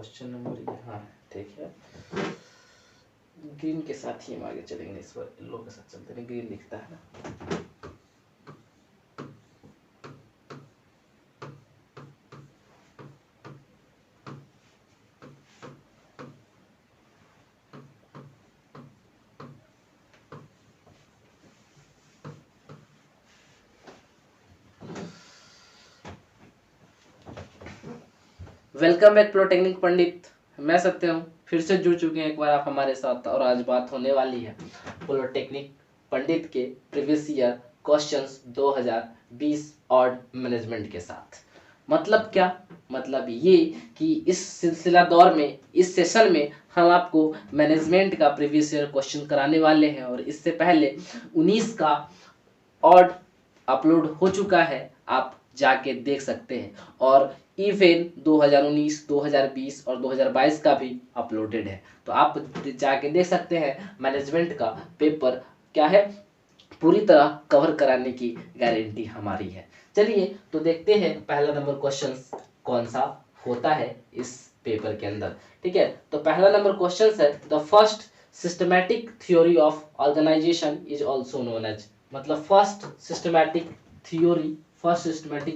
Question number यहाँ ठीक है, ग्रीन के साथ ही हम आगे चलेंगे, इस बार येलो के साथ चलते हैं, ग्रीन दिखता है ना। वेलकम बैक पॉलिटेक्निक पंडित, मैं सत्य हूँ, फिर से जुड़ चुके हैं एक बार आप हमारे साथ, और आज बात होने वाली है पॉलिटेक्निक पंडित के previous year questions 2020 odd management के साथ। मतलब क्या, मतलब ये कि इस सिलसिला दौर में, इस सेशन में हम आपको मैनेजमेंट का प्रीवियस ईयर क्वेश्चन कराने वाले हैं, और इससे पहले 19 का ऑड अपलोड हो चुका है, आप जाके देख सकते हैं, और इवन 2019, 2020 और 2022 का भी अपलोडेड है, तो आप जाके देख सकते हैं। मैनेजमेंट का पेपर क्या है, पूरी तरह कवर कराने की गारंटी हमारी है। चलिए तो देखते हैं पहला नंबर क्वेश्चन कौन सा होता है इस पेपर के अंदर। ठीक है, तो पहला नंबर क्वेश्चन है, the first systematic theory of organisation is also known as, मतलब फर्स्ट सिस्टमैटिक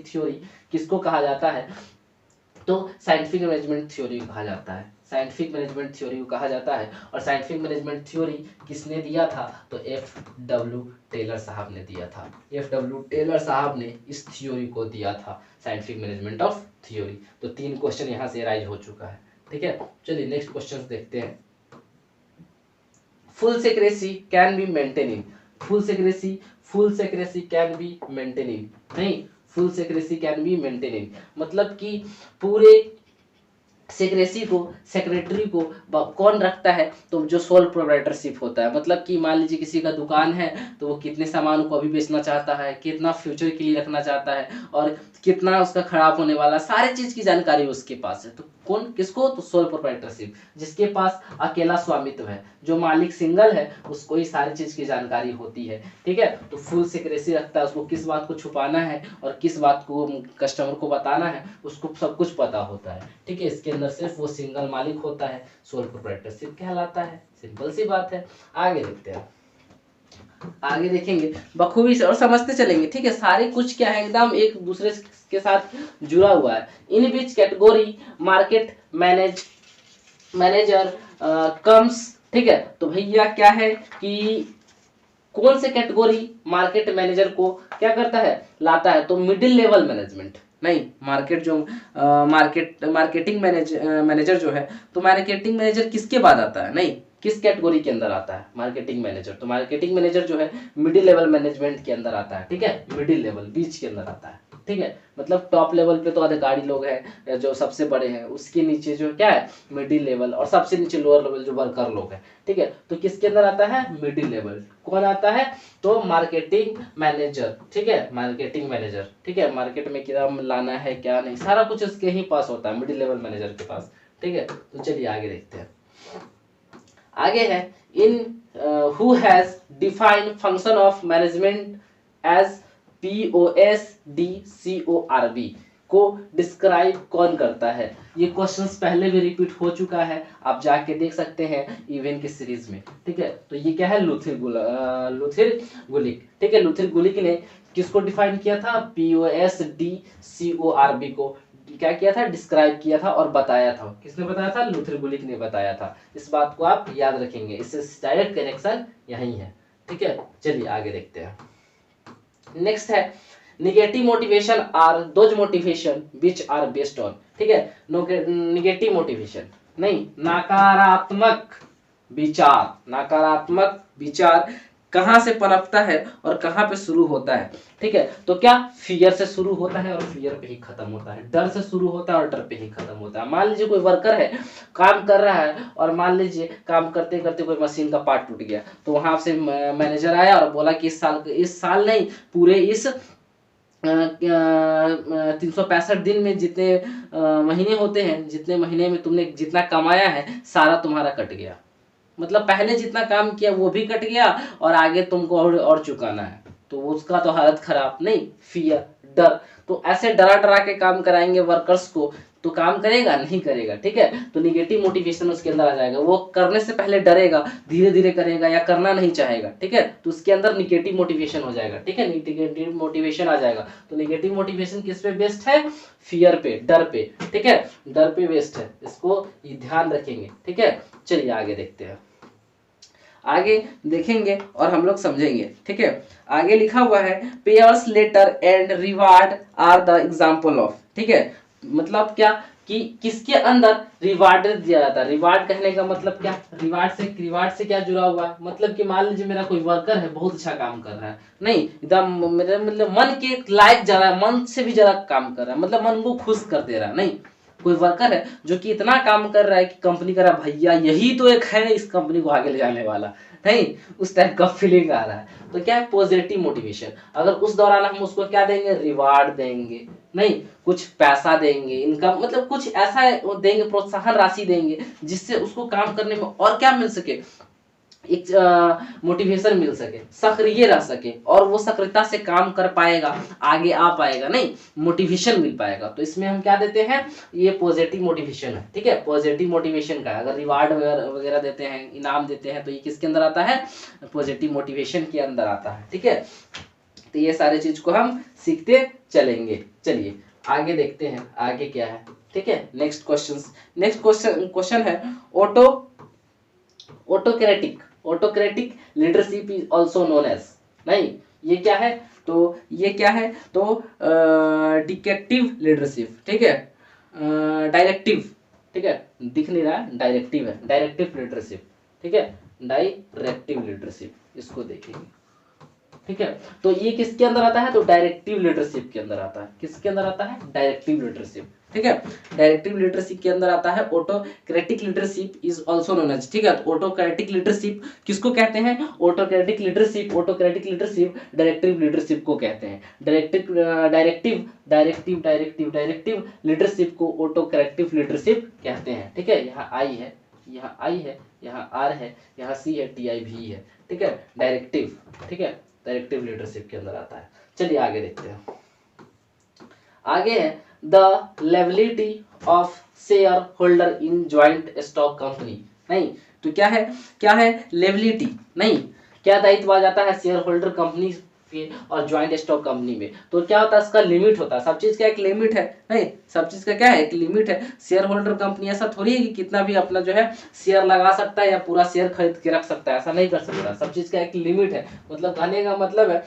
थ्योरी किसको कहा जाता है, तो साइंटिफिक मैनेजमेंट थ्योरी कहा जाता है, साइंटिफिक मैनेजमेंट थ्योरी को कहा जाता है। और साइंटिफिक मैनेजमेंट थ्योरी किसने दिया था, तो F.W. टेलर साहब ने दिया था। F.W. टेलर साहब ने इस थ्योरी को दिया था, साइंटिफिक मैनेजमेंट ऑफ थ्योरी। तो 3 क्वेश्चन यहाँ से राइज हो चुका है। ठीक है, चलिए नेक्स्ट क्वेश्चन देखते हैं। Full secrecy can be maintain in, full secrecy can be maintain in, नहीं, full secrecy can be maintain in, मतलब कि पूरे सेक्रेसी को, सेक्रेटरी को कौन रखता है, तो जो सोल प्रोप्राइटरशिप होता है। मतलब कि मान लीजिए किसी का दुकान है, तो वो कितने सामान को अभी बेचना चाहता है, कितना फ्यूचर के लिए रखना चाहता है, और कितना उसका खराब होने वाला, सारी चीज की जानकारी उसके पास है। तो कौन, किसको, तो सोल प्रोप्राइटरशिप, जिसके पास अकेला स्वामित्व है, जो मालिक सिंगल है, उसको ही सारी चीज की जानकारी होती है। ठीक है, तो फुल सीक्रेसी रखता है, उसको किस बात को छुपाना है और किस बात को कस्टमर को बताना है, उसको सब कुछ पता होता है। ठीक है, इसके अंदर सिर्फ वो सिंगल मालिक होता है, सोल प्रोप्राइटरशिप कहलाता है। सिंपल सी बात है। आगे देखते हैं, आगे देखेंगे बखूबी से और समझते चलेंगे। ठीक है, सारे कुछ क्या है, एकदम एक दूसरे के साथ जुड़ा हुआ है। In which category market manager comes, ठीक है, तो भैया क्या है कि कौन से कैटेगरी मार्केट मैनेजर को क्या करता है, लाता है, तो मिडिल लेवल मैनेजमेंट, नहीं, मार्केट जो मार्केटिंग मैनेजर जो है, तो मार्केटिंग मैनेजर किसके बाद आता है, नहीं, किस कैटेगरी के अंदर आता है मार्केटिंग मैनेजर, तो मार्केटिंग मैनेजर जो है मिडिल लेवल मैनेजमेंट के अंदर आता है। ठीक है, मिडिल लेवल, बीच के अंदर आता है। ठीक है, मतलब टॉप लेवल पे तो अधिकारी लोग हैं जो सबसे बड़े हैं, उसके नीचे जो क्या है मिडिल लेवल, और सबसे नीचे लोअर लेवल जो वर्कर लोग हैं। ठीक है, तो किसके अंदर आता है, मिडिल लेवल। कौन आता है, तो मार्केटिंग मैनेजर। ठीक है, मार्केटिंग मैनेजर। ठीक है, मार्केट में क्या लाना है क्या नहीं, सारा कुछ उसके ही पास होता है, मिडिल लेवल मैनेजर के पास। ठीक है, तो चलिए आगे देखते हैं। आगे है, in who has defined function of management as POSDCORB को डिस्क्राइब कौन करता है। ये क्वेश्चंस पहले भी रिपीट हो चुका है, आप जाके देख सकते हैं इवेंट की सीरीज में। ठीक है, तो ये क्या है, लुथिर गुलिक। ठीक है, लुथिर गुलिक ने किसको डिफाइन किया था, POSDCORB को क्या किया था, डिस्क्राइब किया था और बताया था। किसने बताया था, लुथिर गुलिक ने बताया था। इस बात को आप याद रखेंगे, इससे डायरेक्ट कनेक्शन यही है। ठीक है, चलिए आगे देखते हैं। नेक्स्ट है, negative motivation are those motivation which are based on. ठीक है, निगेटिव मोटिवेशन, नहीं, नकारात्मक विचार कहां से पनपता है और कहां पे शुरू होता है। ठीक है, तो क्या फियर से शुरू होता है और फियर पे ही खत्म होता है, डर से शुरू होता है और डर पे ही खत्म होता है। मान लीजिए कोई वर्कर है, काम कर रहा है, और मान लीजिए काम करते करते कोई मशीन का पार्ट टूट गया, तो वहां से मैनेजर आया और बोला कि इस साल नहीं, पूरे इस 365 दिन में जितने महीने होते हैं, जितने महीने में तुमने जितना कमाया है सारा तुम्हारा कट गया। मतलब पहले जितना काम किया वो भी कट गया और आगे तुमको और चुकाना है, तो उसका तो हालत खराब, नहीं, फियर, डर। तो ऐसे डरा डरा के काम कराएंगे वर्कर्स को तो काम करेगा नहीं करेगा, ठीक है। तो निगेटिव मोटिवेशन उसके अंदर आ जाएगा, वो करने से पहले डरेगा, धीरे धीरे करेगा या करना नहीं चाहेगा, ठीक है। तो उसके अंदर निगेटिव मोटिवेशन हो जाएगा, ठीक है, निगेटिव मोटिवेशन आ जाएगा। तो निगेटिव मोटिवेशन किस पे बेस्ड है? फियर पे, डर पे, ठीक है, डर पे बेस्ड है, इसको ध्यान रखेंगे, ठीक है। चलिए आगे देखते हैं, आगे देखेंगे और हम लोग समझेंगे, ठीक है। आगे लिखा हुआ है pairs letter and reward are the example of, ठीक है। मतलब क्या कि किसके अंदर रिवार्ड दिया जाता है। रिवार्ड कहने का मतलब क्या? रिवार्ड से क्या जुड़ा हुआ है? मतलब कि मान लीजिए मेरा कोई वर्कर है, बहुत अच्छा काम कर रहा है, नहीं एकदम मेरे मतलब मन के लायक जा रहा है, मन से भी ज्यादा काम कर रहा है, मतलब मन को खुश कर दे रहा है। नहीं, कोई वर्कर है जो कि इतना काम कर रहा है कि कंपनी कह रहा है भैया यही तो एक है इस कंपनी को आगे ले जाने वाला, नहीं, उस टाइप का फीलिंग आ रहा है। तो क्या है? Positive motivation. अगर उस दौरान हम उसको क्या देंगे? रिवार्ड देंगे, नहीं कुछ पैसा देंगे, इनकम मतलब कुछ ऐसा देंगे, प्रोत्साहन राशि देंगे जिससे उसको काम करने में और क्या मिल सके, एक मोटिवेशन मिल सके, सक्रिय रह सके और वो सक्रियता से काम कर पाएगा, आगे आ पाएगा, नहीं मोटिवेशन मिल पाएगा। तो इसमें हम क्या देते हैं? ये पॉजिटिव मोटिवेशन है, ठीक है। पॉजिटिव मोटिवेशन का अगर रिवार्ड वगैरह देते हैं, इनाम देते हैं, तो ये किसके अंदर आता है? पॉजिटिव मोटिवेशन के अंदर आता है, ठीक है। तो ये सारे चीज को हम सीखते चलेंगे। चलिए आगे देखते हैं आगे क्या है, ठीक है। नेक्स्ट क्वेश्चन है autocratic leadership is also known as, नहीं ये क्या है? तो ये क्या है? तो डिक्टेटिव लीडरशिप, ठीक है, डायरेक्टिव, ठीक है, दिख नहीं रहा है, डायरेक्टिव है, डायरेक्टिव लीडरशिप, ठीक है, डायरेक्टिव लीडरशिप, इसको देखेंगे, ठीक है। तो ये किसके अंदर आता है? तो डायरेक्टिव लीडरशिप के अंदर आता है। किसके अंदर आता है? डायरेक्टिव लीडरशिप, ठीक है। डायरेक्टिव लीडरशिप के अंदर आता है autocratic leadership is also known as, ठीक है। ऑटोक्रेटिक लीडरशिप किसको कहते हैं? ऑटोक्रेटिक लीडरशिप डायरेक्टिव लीडरशिप को कहते हैं। डायरेक्टिव लीडरशिप को ऑटोक्रेटिव लीडरशिप कहते हैं, ठीक है। यहाँ आई है, यहाँ आई है, यहाँ आर है, यहाँ सी है, टी आई भी है, ठीक है, डायरेक्टिव, ठीक है, डायरेक्टिव लीडरशिप के अंदर आता है। चलिए आगे देखते हैं, आगे है the liability of share holder in joint stock company, नहीं तो क्या है लेबिलिटी, नहीं क्या दायित्व आ जाता है शेयर होल्डर कंपनी के और ज्वाइंट स्टॉक कंपनी में? तो क्या होता है? इसका लिमिट होता है, सब चीज का एक लिमिट है, नहीं सब चीज का क्या है? एक लिमिट है। शेयर होल्डर कंपनी ऐसा थोड़ी है कि कितना भी अपना जो है शेयर लगा सकता है या पूरा शेयर खरीद के रख सकता है, ऐसा नहीं कर सकता। सब चीज का एक लिमिट है। मतलब कहने का मतलब है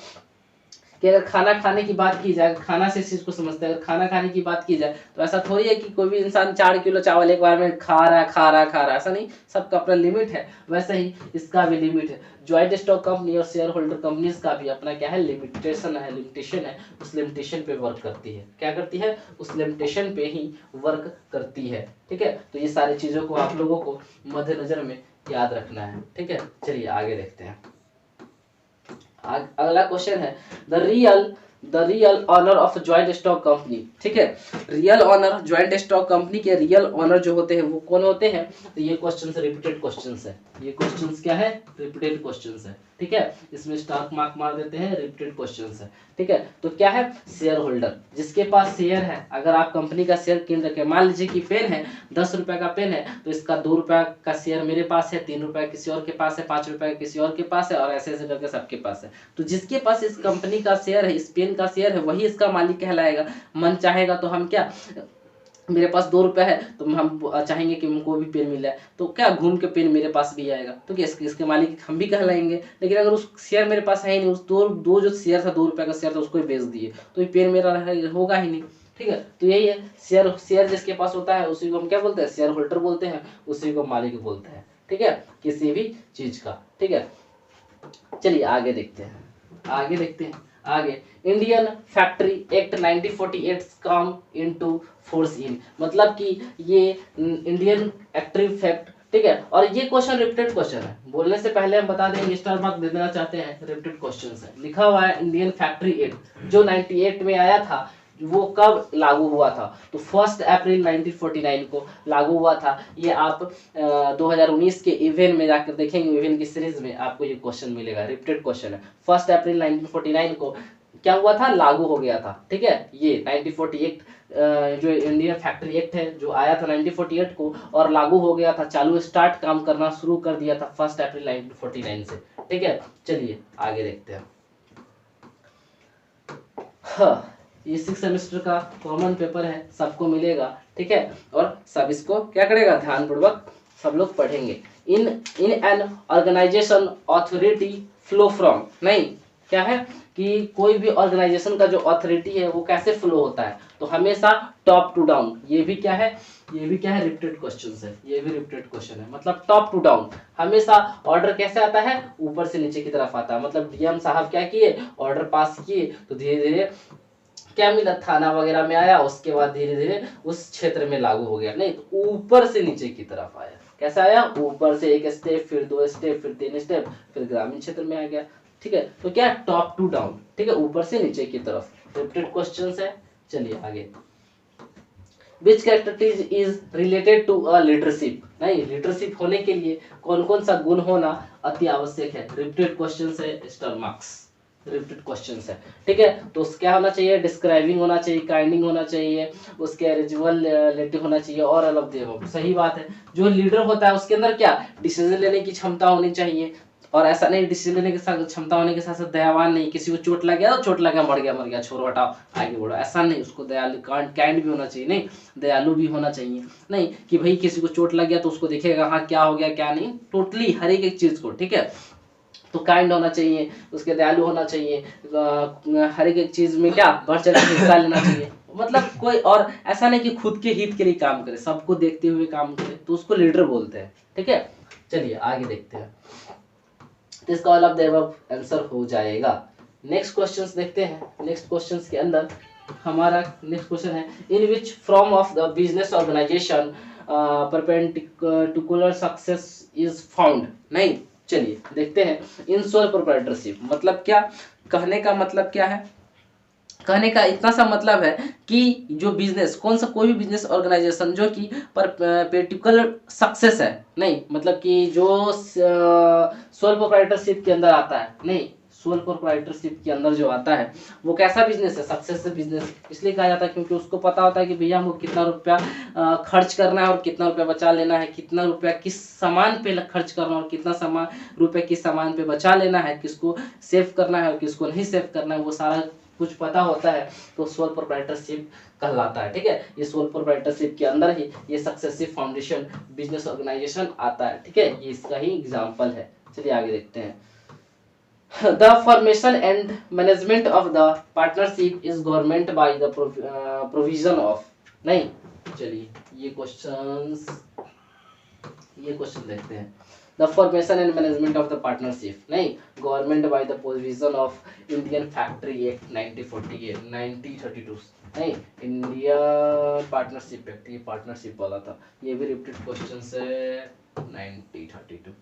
कि अगर खाना खाने की बात की जाए, खाना से इस चीज को समझते हैं, अगर खाना खाने की बात की जाए तो ऐसा थोड़ी है कि कोई भी इंसान 4 किलो चावल एक बार में खा रहा है, ऐसा नहीं, सबका अपना लिमिट है। वैसे ही इसका भी लिमिट है। ज्वाइंट स्टॉक कंपनी और शेयर होल्डर कंपनीज का भी अपना क्या है? लिमिटेशन है। उस लिमिटेशन पे वर्क करती है। क्या करती है? उस लिमिटेशन पे ही वर्क करती है, ठीक है। तो ये सारी चीजों को आप लोगों को मद्देनजर में याद रखना है, ठीक है। चलिए आगे देखते हैं, अगला क्वेश्चन है the real owner of joint stock company, ठीक है। Real owner, joint stock company के रियल ऑनर जो होते हैं वो कौन होते हैं? तो ये क्वेश्चन रिपीटेड क्वेश्चन है। ये क्वेश्चन क्या है? रिपीटेड क्वेश्चन है, ठीक है। इसमें स्टार मार्क मार देते हैं, रिपीटेड क्वेश्चन है, ठीक है। तो क्या है? शेयर होल्डर, जिसके पास शेयर है। अगर आप कंपनी का शेयर किन रखे, मान लीजिए कि पेन है 10 रुपए का पेन है, तो इसका 2 रुपए का शेयर मेरे पास है, 3 रुपए किसी और के पास है, 5 रुपए किसी और के पास है, और ऐसे ऐसे करके सबके पास है। तो जिसके पास इस कंपनी का शेयर है, इस पेन का शेयर है, वही इसका मालिक कहलाएगा। मन चाहेगा तो हम क्या, मेरे पास 2 रुपए है तो हम चाहेंगे कि हमको भी पेन मिल जाए, तो क्या घूम के पेन मेरे पास भी आएगा, तो क्या इसके मालिक हम भी कहलाएंगे। लेकिन अगर उस शेयर मेरे पास है ही नहीं, उस दो जो शेयर था, 2 रुपए का शेयर था, उसको ही बेच दिए, तो ये पेन मेरा होगा ही नहीं, ठीक है। तो यही है, शेयर जिसके पास होता है उसी को हम क्या बोलते हैं? शेयर होल्डर बोलते हैं, उसी को मालिक बोलते हैं, ठीक है, किसी भी चीज का, ठीक है। चलिए आगे देखते हैं, आगे Indian factory act 1948 come into force in, मतलब कि ये इंडियन फैक्ट्री एक्ट, ठीक है। और ये क्वेश्चन रिपीटेड क्वेश्चन है, बोलने से पहले हम बता देंगे, स्टार मार्क दे देना चाहते हैं, रिपीटेड क्वेश्चन है। लिखा हुआ है इंडियन फैक्ट्री एक्ट जो 98 में आया था, वो कब लागू हुआ था? तो 1 अप्रैल 1949 को लागू हुआ था। ये आप 2019 के इवेंट में जाकर देखेंगे, इवेंट की सीरीज में आपको ये क्वेश्चन मिलेगा, रिपीटेड क्वेश्चन है। 1 अप्रैल 1949 को क्या हुआ था, लागू हो गया था। ठीक है, ये 1948 एक्ट, जो इंडियन फैक्ट्री एक्ट है जो आया था 1948 को और लागू हो गया था, चालू स्टार्ट काम करना शुरू कर दिया था 1 अप्रैल 1949 से। ठीक है, चलिए आगे देखते हैं। हाँ, ये 6 सेमेस्टर का कॉमन पेपर है, सबको मिलेगा। ठीक है, और सब इसको क्या करेगा, ध्यानपूर्वक सब लोग पढ़ेंगे। In in an organisation authority flow from, नहीं क्या है कि कोई भी ऑर्गेनाइजेशन का जो ऑथोरिटी है वो कैसे फ्लो होता है, तो हमेशा टॉप टू डाउन। ये भी क्या है, ये भी क्या है, रिपीटेड क्वेश्चन है, ये भी रिपीटेड क्वेश्चन है। मतलब टॉप टू डाउन, हमेशा ऑर्डर कैसे आता है, ऊपर से नीचे की तरफ आता है। मतलब डीएम साहब क्या किए, ऑर्डर पास किए, तो धीरे धीरे क्या मिला, थाना वगैरह में आया, उसके बाद धीरे धीरे उस क्षेत्र में लागू हो गया। नहीं, तो ऊपर से नीचे की तरफ आया। कैसा आया, ऊपर से एक स्टेप, फिर 2 स्टेप, फिर 3 स्टेप, फिर ग्रामीण क्षेत्र में आ गया। ठीक है, तो क्या, टॉप टू डाउन। ठीक है, ऊपर से नीचे की तरफ रिपीटेड क्वेश्चंस है। चलिए आगे। Which characteristic is related to a leadership? नहीं, लीडरशिप होने के लिए कौन कौन सा गुण होना अति आवश्यक है। रिपीटेड क्वेश्चन है, स्टार मार्क्स, रिपीटेड क्वेश्चन है। ठीक है, तो क्या होना चाहिए, डिस्क्राइबिंग होना चाहिए, काइंडिंग होना चाहिए, उसके रिजुअल रिलेटिव होना चाहिए और अलग देव। सही बात है, जो लीडर होता है उसके अंदर क्या, डिसीजन लेने की क्षमता होनी चाहिए। और ऐसा नहीं, डिसीजन लेने के साथ क्षमता होने के साथ साथ दयावान नहीं, किसी को चोट लग गया तो चोट लग गया, मर गया, छोड़ो हटाओ आगे बढ़ो, ऐसा नहीं। उसको दयालु, काइंड भी होना चाहिए, नहीं दयालु भी होना चाहिए। नहीं कि भाई किसी को चोट लग गया तो उसको देखेगा हाँ क्या हो गया क्या नहीं, टोटली हर एक चीज को। ठीक है, तो काइंड होना चाहिए, उसके दयालु होना चाहिए, हर एक चीज में क्या बढ़ चढ़ के हिस्सा लेना चाहिए। मतलब कोई और ऐसा नहीं कि खुद के हित के लिए काम करे, सबको देखते हुए काम करे, तो उसको लीडर बोलते हैं। ठीक है, चलिए आगे देखते हैं। इसका all of the above answer हो जाएगा। नेक्स्ट क्वेश्चंस देखते हैं। नेक्स्ट क्वेश्चंस के अंदर हमारा नेक्स्ट क्वेश्चन है, in which from of the business organisation perpendicular success is found. नहीं, चलिए देखते हैं। इन सोल प्रोप्राइटरशिप मतलब क्या, कहने का मतलब क्या है, कहने का इतना सा मतलब है कि जो बिजनेस, कौन सा कोई भी बिजनेस ऑर्गेनाइजेशन जो कि पर्टिकुलर सक्सेस है, नहीं मतलब कि जो सोल प्रोप्राइटरशिप के अंदर आता है, नहीं सोल प्रोप्राइटरशिप के अंदर जो आता है वो कैसा बिजनेस है, सक्सेस बिजनेस। इसलिए कहा जाता है क्योंकि उसको पता होता है कि भैया हमको कितना रुपया खर्च करना है और कितना रुपया बचा लेना है, कितना रुपया किस सामान पे खर्च करना है और कितना सामान रुपया किस सामान पे बचा लेना है, किसको सेव करना है और किसको नहीं सेव करना है, वो सारा कुछ पता होता है, तो सोल प्रोप्राइटरशिप कहलाता है। ठीक है, ये सोल प्रोप्राइटरशिप के अंदर ही ये सक्सेसिव फाउंडेशन बिजनेस ऑर्गेनाइजेशन आता है। ठीक है, ये इसका ही एग्जांपल है। चलिए आगे देखते हैं। The formation and management of the partnership is government by the provision of। नहीं, चलिए ये क्वेश्चन देखते हैं। The formation and management of the partnership, नहीं government by the provision of Indian Factory Act 1932। नहीं, इंडिया पार्टनरशिप एक्ट, ये partnership वाला था, ये भी रिपीटेड क्वेश्चन है 1932,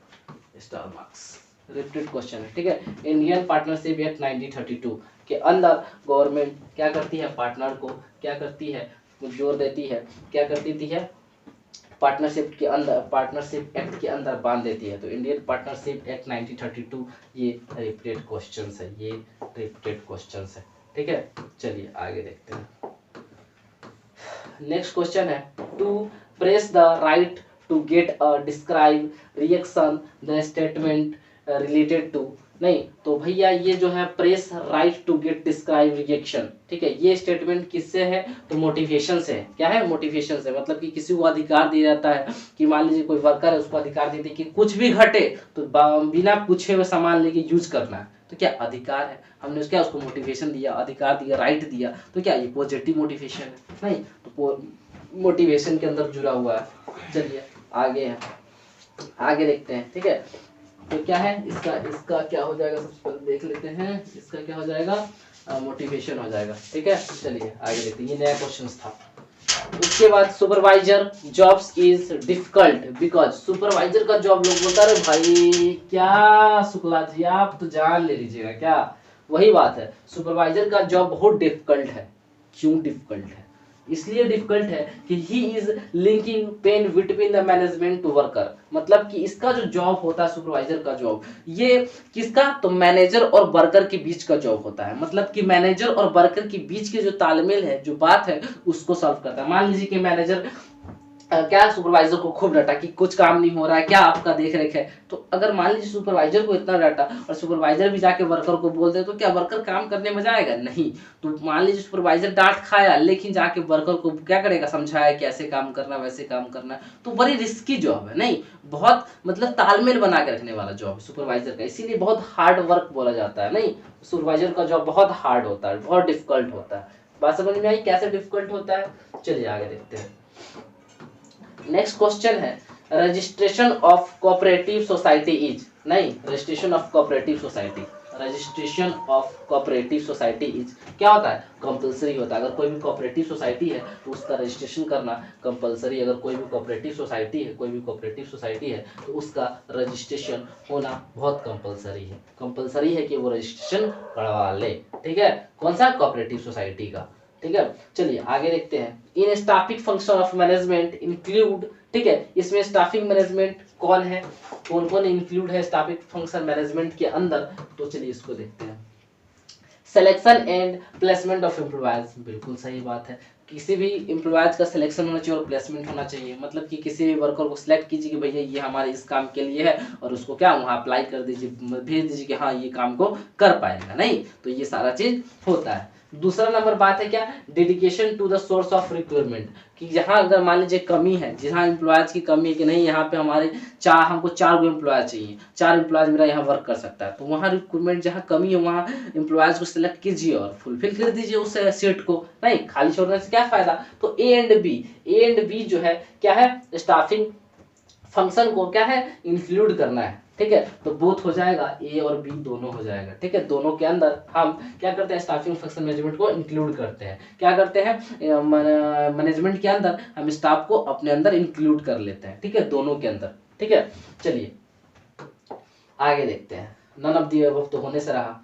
स्टार मार्क्स, रिपीटेड क्वेश्चन है। ठीक है, इंडियन पार्टनरशिप एक्ट 1932 के अंदर गवर्नमेंट क्या करती है, पार्टनर को क्या करती है, जोर देती है, क्या करती है, पार्टनरशिप के अंदर, पार्टनरशिप एक्ट के अंदर बांध देती है। तो इंडियन पार्टनरशिप एक्ट 1932 ये रिपीटेड क्वेश्चंस है, ये रिपीटेड क्वेश्चंस है। ठीक है, चलिए आगे देखते हैं। नेक्स्ट क्वेश्चन है, to press the right to get a describe reaction the statement related to. नहीं, तो भैया ये जो है press right to get describe reaction, ठीक है, ये स्टेटमेंट किससे है, तो मोटिवेशन से है। क्या है, मोटिवेशन से, मतलब कि किसी को अधिकार दिया जाता है कि मान लीजिए कोई वर्कर है, उसको अधिकार देते कि कुछ भी घटे तो बिना पूछे हुए सामान लेके यूज करना है, तो क्या अधिकार है, हमने क्या उसको मोटिवेशन दिया, अधिकार दिया, राइट दिया, तो क्या ये पॉजिटिव मोटिवेशन है। नहीं, तो मोटिवेशन के अंदर जुड़ा हुआ है। चलिए आगे है, आगे देखते हैं। ठीक है, तो क्या है इसका क्या हो जाएगा, सबसे पहले देख लेते हैं, इसका क्या हो जाएगा, मोटिवेशन हो जाएगा। ठीक है, चलिए आगे देखते हैं, ये नया क्वेश्चन था। उसके बाद supervisor jobs is difficult because, supervisor का जॉब लोग बोलता है भाई क्या शुक्ला जी आप तो जान ले लीजिएगा क्या, वही बात है, सुपरवाइजर का जॉब बहुत डिफिकल्ट है। क्यों डिफिकल्ट है, इसलिए डिफिकल्ट है कि he is linking pen between the management to worker, मतलब कि इसका जो जॉब होता है सुपरवाइजर का जॉब, ये किसका, तो मैनेजर और वर्कर के बीच का जॉब होता है, मतलब कि मैनेजर और वर्कर के बीच के जो तालमेल है, जो बात है, उसको सॉल्व करता है। मान लीजिए कि मैनेजर क्या सुपरवाइजर को खूब डांटा कि कुछ काम नहीं हो रहा है, क्या आपका देख रेख है, तो अगर मान लीजिए सुपरवाइजर को इतना डांटा और सुपरवाइजर भी जाके वर्कर को बोल दे, तो क्या वर्कर काम करने में जाएगा? नहीं। तो मान लीजिए सुपरवाइजर डांट खाया, लेकिन जाके वर्कर को क्या करेगा, समझाया कि ऐसे काम करना, वैसे काम करना, तो बड़ी रिस्की जॉब है, नहीं, बहुत मतलब तालमेल बना के रखने वाला जॉब है सुपरवाइजर का, इसीलिए बहुत हार्ड वर्क बोला जाता है। नहीं, सुपरवाइजर का जॉब बहुत हार्ड होता है, बहुत डिफिकल्ट होता है। बात समझ में आई कैसे डिफिकल्ट होता है? चलिए आगे देखते हैं। नेक्स्ट क्वेश्चन है, registration of cooperative society is, नहीं, registration of cooperative society, registration of cooperative society is क्या होता है? कंपलसरी होता है। अगर कोई भी कोऑपरेटिव सोसाइटी है तो उसका रजिस्ट्रेशन करना कंपलसरी। अगर कोई भी कोऑपरेटिव सोसाइटी है, कोई भी कोऑपरेटिव सोसाइटी है तो उसका रजिस्ट्रेशन होना बहुत कंपलसरी है। कंपलसरी है कि वो रजिस्ट्रेशन करवा ले, ठीक है, कौन सा, कोऑपरेटिव सोसाइटी का, ठीक है। चलिए आगे देखते हैं। In staffing function of management include, ठीक है, इसमें स्टाफिंग मैनेजमेंट कौन है, कौन कौन इंक्लूड है स्टाफिंग फंक्शन मैनेजमेंट के अंदर, तो चलिए इसको देखते हैं। Selection and placement of employees, बिल्कुल सही बात है, किसी भी एम्प्लॉयज का सिलेक्शन होना चाहिए और प्लेसमेंट होना चाहिए, मतलब कि किसी भी वर्कर को सिलेक्ट कीजिए कि भैया ये हमारे इस काम के लिए है, और उसको क्या वहाँ अप्लाई कर दीजिए, भेज दीजिए कि हाँ ये काम को कर पाएगा, नहीं, तो ये सारा चीज होता है। दूसरा नंबर बात है क्या, dedication to the source of requirement, कि जहाँ अगर मान लीजिए कमी है, जहाँ एम्प्लॉयज की कमी है कि नहीं यहाँ पे हमारे हमको 4 गो एम्प्लॉयज चाहिए, 4 एम्प्लॉयज मेरा यहाँ वर्क कर सकता है, तो वहाँ रिक्वायरमेंट जहाँ कमी है वहाँ एम्प्लॉयज को सिलेक्ट कीजिए और फुलफिल कर दीजिए उस सीट को, नहीं खाली छोड़ने से क्या फायदा। तो ए एंड बी जो है क्या है, स्टाफिंग फंक्शन को क्या है, इंक्लूड करना है, ठीक है, तो बोथ हो जाएगा, ए और बी दोनों हो जाएगा, ठीक है। दोनों के अंदर हम क्या करते हैं, स्टाफिंग फंक्शन मैनेजमेंट को इंक्लूड करते हैं, क्या करते हैं, मैनेजमेंट के अंदर हम स्टाफ को अपने अंदर इंक्लूड कर लेते हैं, ठीक है, दोनों के अंदर, ठीक है। चलिए आगे देखते हैं। नन ऑफ दी अबव तो होने से रहा।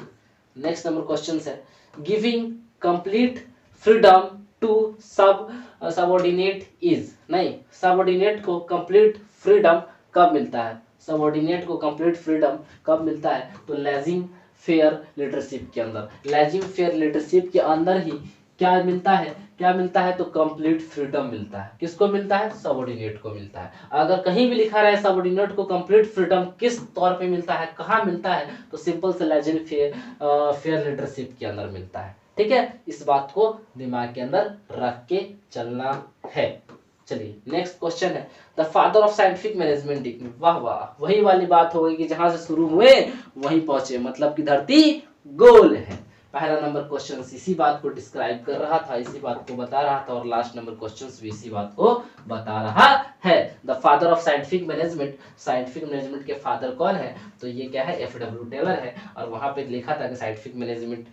नेक्स्ट नंबर क्वेश्चन है, giving complete freedom to subordinate is, नहीं, सबऑर्डिनेट को कंप्लीट फ्रीडम कब मिलता है, सबऑर्डिनेट को कंप्लीट फ्रीडम कब मिलता है, तो लेजिंग फेयर लीडरशिप के अंदर, लेजिंग फेयर लीडरशिप के अंदर ही क्या मिलता है, क्या मिलता है, तो कंप्लीट फ्रीडम मिलता है। किसको मिलता है, सबऑर्डिनेट को मिलता है। अगर कहीं भी लिखा रहा है सबऑर्डिनेट को कंप्लीट फ्रीडम किस तौर पे मिलता है, कहाँ मिलता है, तो सिंपल से लेजिंग फेयर लीडरशिप के अंदर मिलता है, ठीक है। इस बात को दिमाग के अंदर रख के चलना है। चलिए नेक्स्ट क्वेश्चन है, the father of scientific management technique, वाह वाह, वही वाली बात हो गई कि जहां से शुरू हुए वहीं पहुंचे, मतलब कि धरती गोल है। पहला नंबर क्वेश्चन इसी बात को डिस्क्राइब कर रहा था, इसी बात को बता रहा था, और लास्ट नंबर क्वेश्चन भी इसी बात को बता रहा है। The father of scientific management, scientific management के फादर कौन है, तो ये क्या है, एफ.डब्ल्यू. टेलर है। और वहां पे लिखा था कि साइंटिफिक मैनेजमेंट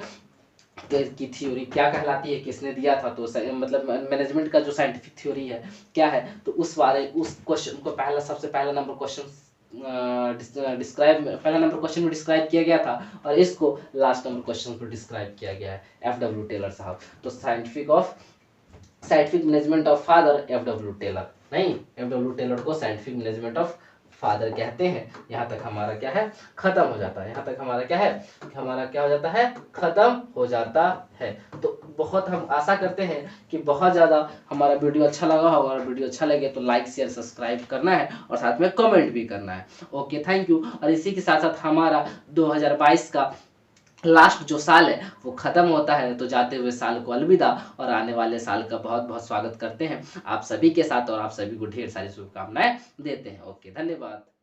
की थ्योरी क्या कहलाती है, किसने दिया था, तो मतलब मैनेजमेंट का जो साइंटिफिक थ्योरी है क्या है, तो उस क्वेश्चन को सबसे पहला नंबर क्वेश्चन पहला नंबर क्वेश्चन में डिस्क्राइब किया गया था, और इसको लास्ट नंबर क्वेश्चन पर डिस्क्राइब किया गया है, एफ.डब्ल्यू. टेलर साहब। तो scientific management of father F W. Taylor, नहीं, एफ.डब्ल्यू. टेलर को साइंटिफिक मैनेजमेंट ऑफ फादर कहते हैं। यहाँ तक हमारा क्या है, खत्म हो जाता है, यहाँ तक हमारा क्या है, हमारा क्या हो जाता है, खत्म हो जाता है। तो बहुत हम आशा करते हैं कि बहुत ज़्यादा हमारा वीडियो अच्छा लगा होगा, और वीडियो अच्छा लगे तो लाइक शेयर सब्सक्राइब करना है, और साथ में कमेंट भी करना है। Okay, thank you. और इसी के साथ साथ हमारा 2022 का लास्ट जो साल है वो खत्म होता है, तो जाते हुए साल को अलविदा, और आने वाले साल का बहुत बहुत स्वागत करते हैं आप सभी के साथ, और आप सभी को ढेर सारी शुभकामनाएं देते हैं। ओके, धन्यवाद।